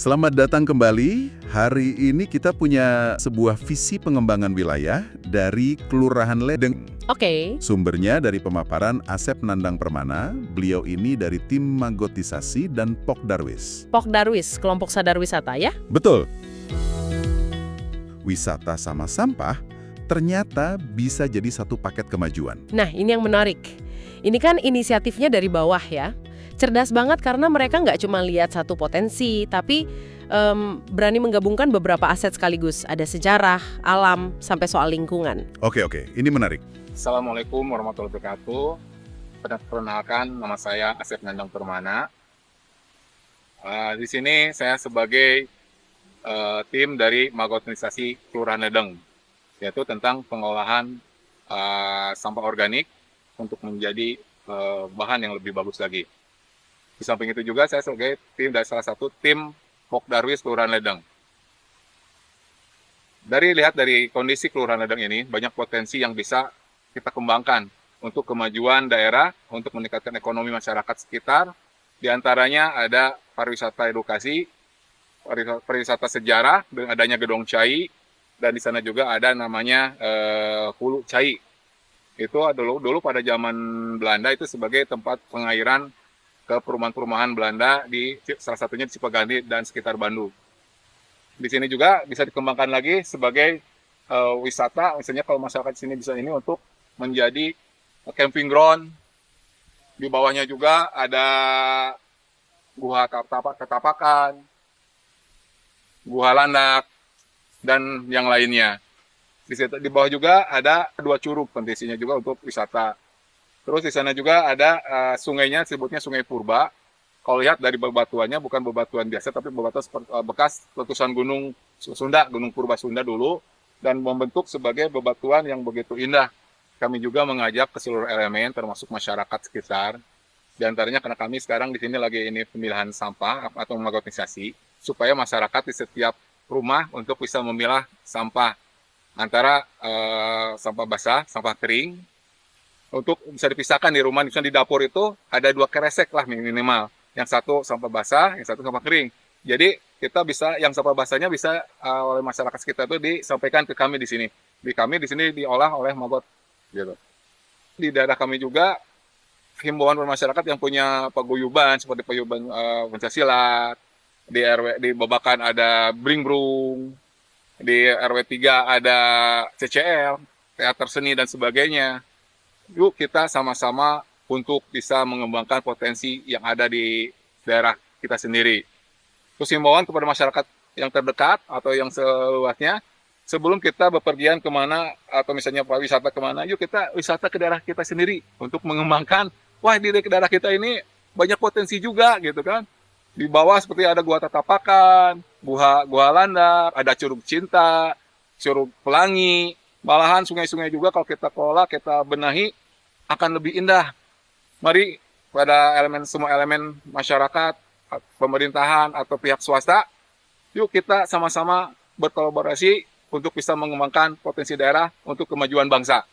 Selamat datang kembali. Hari ini kita punya sebuah visi pengembangan wilayah dari Kelurahan Ledeng. Oke. Sumbernya dari pemaparan Asep Nandang Permana. Beliau ini dari tim Magotisasi dan Pokdarwis. Pokdarwis, kelompok sadar wisata ya? Betul. Wisata sama sampah ternyata bisa jadi satu paket kemajuan. Nah, ini yang menarik. Ini kan inisiatifnya dari bawah ya. Cerdas banget karena mereka nggak cuma lihat satu potensi, tapi berani menggabungkan beberapa aset sekaligus. Ada sejarah, alam, sampai soal lingkungan. Oke, ini menarik. Assalamualaikum warahmatullahi wabarakatuh. Perkenalkan, nama saya Asep Nandang Permana. Di sini saya sebagai tim dari Magotisasi Kelurahan Ledeng, yaitu tentang pengolahan sampah organik untuk menjadi bahan yang lebih bagus lagi. Di samping itu juga saya sebagai tim dari salah satu tim Pokdarwis Kelurahan Ledeng. Lihat dari kondisi Kelurahan Ledeng ini, banyak potensi yang bisa kita kembangkan untuk kemajuan daerah, untuk meningkatkan ekonomi masyarakat sekitar. Di antaranya ada pariwisata edukasi, pariwisata sejarah dengan adanya Gedong Cai, dan di sana juga ada namanya Hulu Cai. Itu dulu pada zaman Belanda itu sebagai tempat pengairan ke perumahan-perumahan Belanda di salah satunya di Cipaganti dan sekitar Bandung. Di sini juga bisa dikembangkan lagi sebagai wisata, misalnya kalau masyarakat di sini bisa ini untuk menjadi camping ground. Di bawahnya juga ada gua ketapakan, gua landak, dan yang lainnya. Di bawah juga ada 2 curug potensinya juga untuk wisata. Terus di sana juga ada sungainya, disebutnya Sungai Purba. Kalau lihat dari bebatuannya bukan bebatuan biasa, tapi bebatuan bekas letusan Gunung Sunda, Gunung Purba Sunda dulu, dan membentuk sebagai bebatuan yang begitu indah. Kami juga mengajak ke seluruh elemen, termasuk masyarakat sekitar. Di antaranya karena kami sekarang di sini lagi ini pemilahan sampah atau magotisasi, supaya masyarakat di setiap rumah untuk bisa memilah sampah antara sampah basah, sampah kering. Untuk bisa dipisahkan di rumah, misalnya di dapur itu ada 2 keresek lah minimal. Yang satu sampah basah, yang satu sampah kering. Jadi kita bisa, yang sampah basahnya bisa oleh masyarakat sekitar itu disampaikan ke kami di sini. Di kami di sini diolah oleh Magot. Gitu. Di daerah kami juga himbauan masyarakat yang punya paguyuban seperti paguyuban pencaksilat, di RW di Babakan ada Bringbrung, di RW 3 ada CCL, teater seni dan sebagainya. Yuk kita sama-sama untuk bisa mengembangkan potensi yang ada di daerah kita sendiri. Terus himbauan kepada masyarakat yang terdekat atau yang seluasnya, sebelum kita bepergian kemana atau misalnya wisata kemana, yuk kita wisata ke daerah kita sendiri untuk mengembangkan, wah di daerah kita ini banyak potensi juga gitu kan. Di bawah seperti ada Gua Tatapakan, Gua Landak, ada Curug Cinta, Curug Pelangi, malahan sungai-sungai juga kalau kita kelola, kita benahi, akan lebih indah. Mari pada semua elemen masyarakat, pemerintahan atau pihak swasta, yuk kita sama-sama berkolaborasi untuk bisa mengembangkan potensi daerah untuk kemajuan bangsa.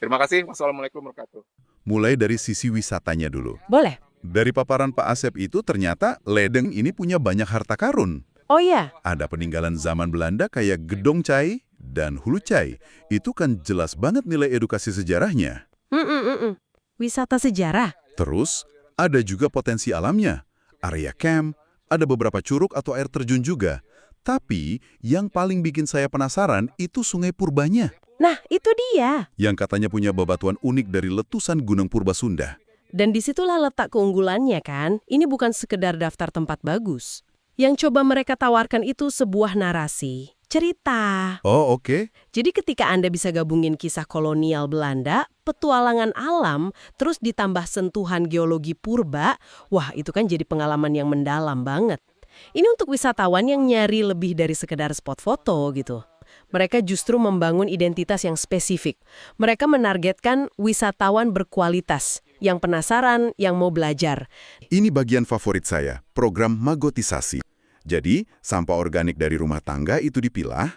Terima kasih. Wassalamualaikum warahmatullahi wabarakatuh. Mulai dari sisi wisatanya dulu. Boleh? Dari paparan Pak Asep itu ternyata Ledeng ini punya banyak harta karun. Oh iya? Ada peninggalan zaman Belanda kayak Gedong Cai dan Hulu Cai. Itu kan jelas banget nilai edukasi sejarahnya. Wisata sejarah? Terus, ada juga potensi alamnya. Area camp, ada beberapa curug atau air terjun juga. Tapi, yang paling bikin saya penasaran itu Sungai Purbanya. Nah, itu dia. Yang katanya punya bebatuan unik dari letusan Gunung Purba Sunda. Dan disitulah letak keunggulannya kan? Ini bukan sekedar daftar tempat bagus. Yang coba mereka tawarkan itu sebuah narasi. Cerita. Oh, oke. Jadi ketika Anda bisa gabungin kisah kolonial Belanda, petualangan alam, terus ditambah sentuhan geologi purba, wah itu kan jadi pengalaman yang mendalam banget. Ini untuk wisatawan yang nyari lebih dari sekedar spot foto gitu. Mereka justru membangun identitas yang spesifik. Mereka menargetkan wisatawan berkualitas, yang penasaran, yang mau belajar. Ini bagian favorit saya, program Magotisasi. Jadi, sampah organik dari rumah tangga itu dipilah,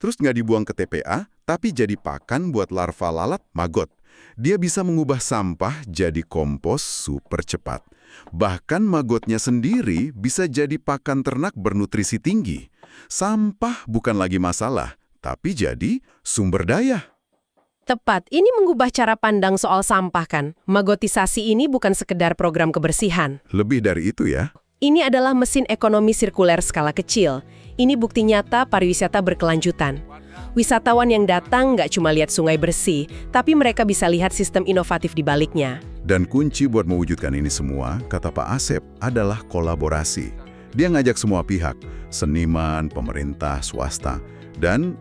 terus nggak dibuang ke TPA, tapi jadi pakan buat larva lalat magot. Dia bisa mengubah sampah jadi kompos super cepat. Bahkan magotnya sendiri bisa jadi pakan ternak bernutrisi tinggi. Sampah bukan lagi masalah, tapi jadi sumber daya. Tepat, ini mengubah cara pandang soal sampah kan? Magotisasi ini bukan sekedar program kebersihan. Lebih dari itu ya. Ini adalah mesin ekonomi sirkuler skala kecil. Ini bukti nyata pariwisata berkelanjutan. Wisatawan yang datang nggak cuma lihat sungai bersih, tapi mereka bisa lihat sistem inovatif di baliknya. Dan kunci buat mewujudkan ini semua, kata Pak Asep, adalah kolaborasi. Dia ngajak semua pihak, seniman, pemerintah, swasta, dan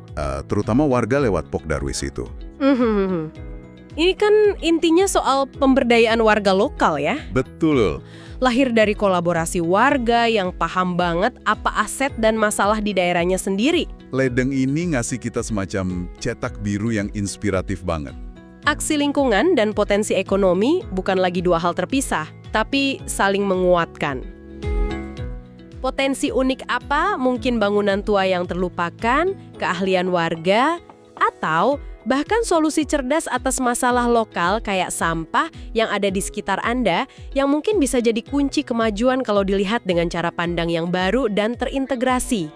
terutama warga lewat Pok Darwis itu. Ini kan intinya soal pemberdayaan warga lokal ya? Betul. Lahir dari kolaborasi warga yang paham banget apa aset dan masalah di daerahnya sendiri. Ledeng ini ngasih kita semacam cetak biru yang inspiratif banget. Aksi lingkungan dan potensi ekonomi bukan lagi dua hal terpisah, tapi saling menguatkan. Potensi unik apa? Mungkin bangunan tua yang terlupakan, keahlian warga, atau bahkan solusi cerdas atas masalah lokal kayak sampah yang ada di sekitar Anda yang mungkin bisa jadi kunci kemajuan kalau dilihat dengan cara pandang yang baru dan terintegrasi.